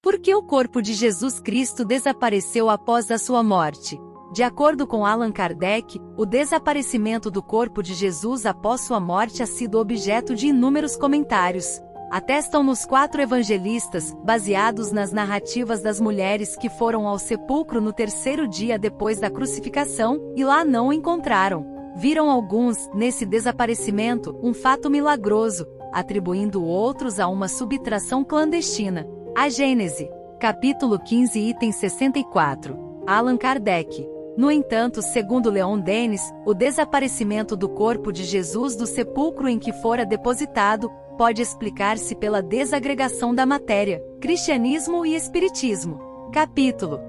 Por que o corpo de Jesus Cristo desapareceu após a sua morte? De acordo com Allan Kardec, o desaparecimento do corpo de Jesus após sua morte ha sido objeto de inúmeros comentários. Atestam-nos 4 evangelistas, baseados nas narrativas das mulheres que foram ao sepulcro no 3º dia depois da crucificação, e lá não o encontraram. Viram alguns, nesse desaparecimento, um fato milagroso, atribuindo outros a uma subtração clandestina. A Gênese, capítulo 15, item 64. Allan Kardec. No entanto, segundo Leon Denis, o desaparecimento do corpo de Jesus do sepulcro em que fora depositado pode explicar-se pela desagregação da matéria. Cristianismo e Espiritismo. Capítulo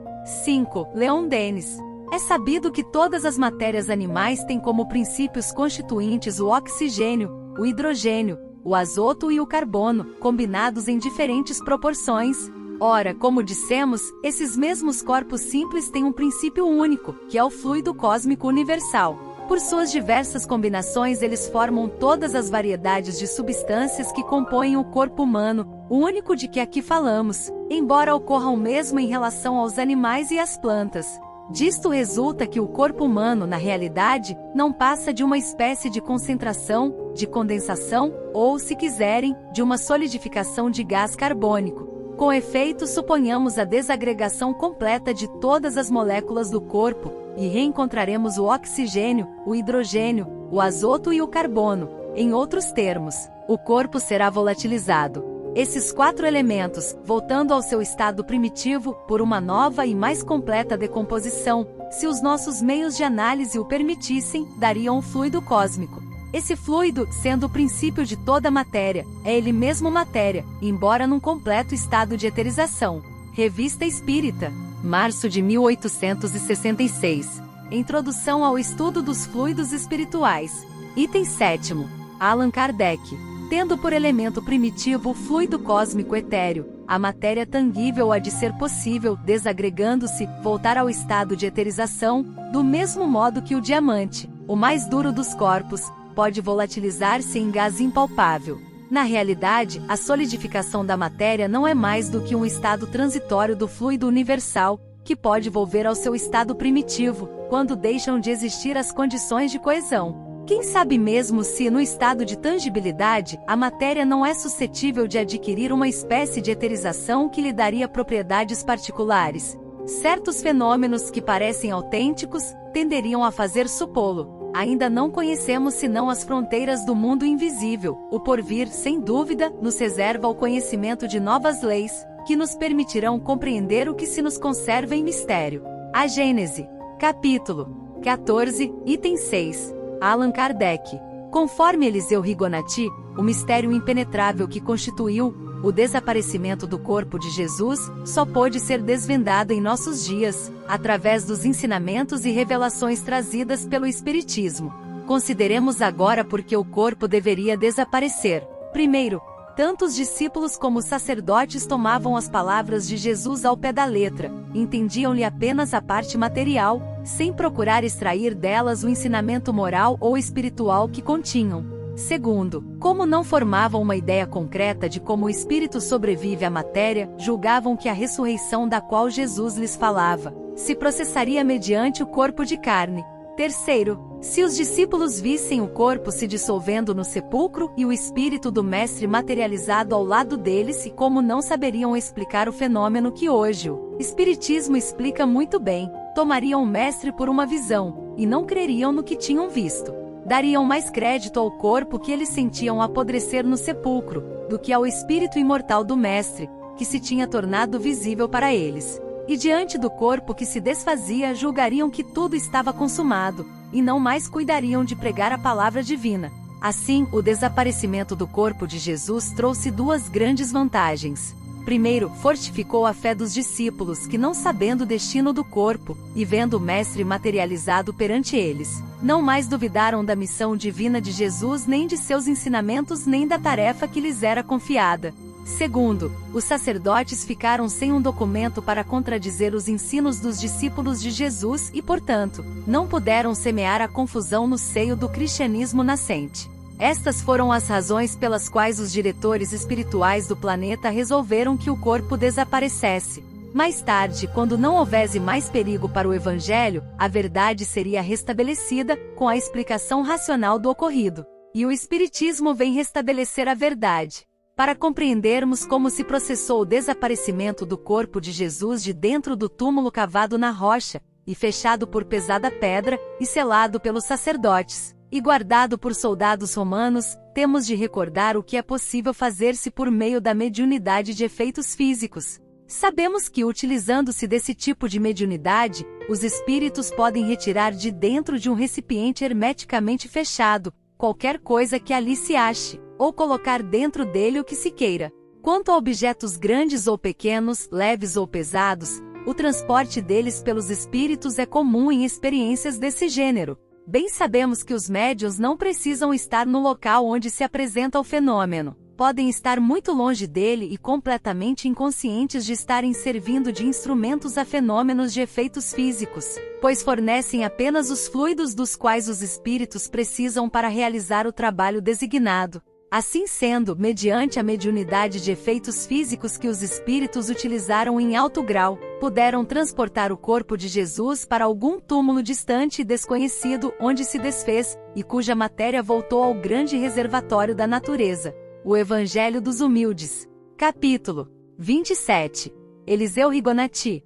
5. Leon Denis. É sabido que todas as matérias animais têm como princípios constituintes o oxigênio, o hidrogênio, o azoto e o carbono, combinados em diferentes proporções. Ora, como dissemos, esses mesmos corpos simples têm um princípio único, que é o fluido cósmico universal. Por suas diversas combinações, eles formam todas as variedades de substâncias que compõem o corpo humano, o único de que aqui falamos, embora ocorra o mesmo em relação aos animais e às plantas. Disto resulta que o corpo humano, na realidade, não passa de uma espécie de concentração, de condensação, ou, se quiserem, de uma solidificação de gás carbônico. Com efeito, suponhamos a desagregação completa de todas as moléculas do corpo, e reencontraremos o oxigênio, o hidrogênio, o azoto e o carbono. Em outros termos, o corpo será volatilizado. Esses 4 elementos, voltando ao seu estado primitivo, por uma nova e mais completa decomposição, se os nossos meios de análise o permitissem, dariam um fluido cósmico. Esse fluido, sendo o princípio de toda a matéria, é ele mesmo matéria, embora num completo estado de eterização. Revista Espírita, março de 1866. Introdução ao estudo dos fluidos espirituais. Item 7º. Allan Kardec. Tendo por elemento primitivo o fluido cósmico etéreo, a matéria tangível há de ser possível, desagregando-se, voltar ao estado de eterização, do mesmo modo que o diamante, o mais duro dos corpos, pode volatilizar-se em gás impalpável. Na realidade, a solidificação da matéria não é mais do que um estado transitório do fluido universal, que pode volver ao seu estado primitivo, quando deixam de existir as condições de coesão. Quem sabe mesmo se, no estado de tangibilidade, a matéria não é suscetível de adquirir uma espécie de eterização que lhe daria propriedades particulares. Certos fenômenos que parecem autênticos, tenderiam a fazer supô-lo. Ainda não conhecemos senão as fronteiras do mundo invisível. O porvir, sem dúvida, nos reserva o conhecimento de novas leis, que nos permitirão compreender o que se nos conserva em mistério. A Gênese. Capítulo 14, item 6. Allan Kardec. Conforme Eliseu Rigonati, o mistério impenetrável que constituiu o desaparecimento do corpo de Jesus só pôde ser desvendado em nossos dias, através dos ensinamentos e revelações trazidas pelo Espiritismo. Consideremos agora por que o corpo deveria desaparecer. Primeiro, tanto os discípulos como os sacerdotes tomavam as palavras de Jesus ao pé da letra, entendiam-lhe apenas a parte material, sem procurar extrair delas o ensinamento moral ou espiritual que continham. Segundo, como não formavam uma ideia concreta de como o espírito sobrevive à matéria, julgavam que a ressurreição da qual Jesus lhes falava se processaria mediante o corpo de carne. Terceiro, se os discípulos vissem o corpo se dissolvendo no sepulcro e o espírito do mestre materializado ao lado deles, e como não saberiam explicar o fenômeno que hoje o Espiritismo explica muito bem, tomariam o mestre por uma visão, e não creriam no que tinham visto. Dariam mais crédito ao corpo que eles sentiam apodrecer no sepulcro, do que ao espírito imortal do mestre, que se tinha tornado visível para eles. E diante do corpo que se desfazia, julgariam que tudo estava consumado, e não mais cuidariam de pregar a palavra divina. Assim, o desaparecimento do corpo de Jesus trouxe 2 grandes vantagens. Primeiro, fortificou a fé dos discípulos que, não sabendo o destino do corpo, e vendo o Mestre materializado perante eles, não mais duvidaram da missão divina de Jesus, nem de seus ensinamentos, nem da tarefa que lhes era confiada. Segundo, os sacerdotes ficaram sem um documento para contradizer os ensinos dos discípulos de Jesus e, portanto, não puderam semear a confusão no seio do cristianismo nascente. Estas foram as razões pelas quais os diretores espirituais do planeta resolveram que o corpo desaparecesse. Mais tarde, quando não houvesse mais perigo para o Evangelho, a verdade seria restabelecida, com a explicação racional do ocorrido. E o Espiritismo vem restabelecer a verdade. Para compreendermos como se processou o desaparecimento do corpo de Jesus de dentro do túmulo cavado na rocha, e fechado por pesada pedra, e selado pelos sacerdotes, e guardado por soldados romanos, temos de recordar o que é possível fazer-se por meio da mediunidade de efeitos físicos. Sabemos que, utilizando-se desse tipo de mediunidade, os espíritos podem retirar de dentro de um recipiente hermeticamente fechado qualquer coisa que ali se ache, ou colocar dentro dele o que se queira. Quanto a objetos grandes ou pequenos, leves ou pesados, o transporte deles pelos espíritos é comum em experiências desse gênero. Bem sabemos que os médiuns não precisam estar no local onde se apresenta o fenômeno. Podem estar muito longe dele e completamente inconscientes de estarem servindo de instrumentos a fenômenos de efeitos físicos, pois fornecem apenas os fluidos dos quais os espíritos precisam para realizar o trabalho designado. Assim sendo, mediante a mediunidade de efeitos físicos que os espíritos utilizaram em alto grau, puderam transportar o corpo de Jesus para algum túmulo distante e desconhecido onde se desfez, e cuja matéria voltou ao grande reservatório da natureza. O Evangelho dos Humildes. Capítulo 27. Eliseu Rigonati.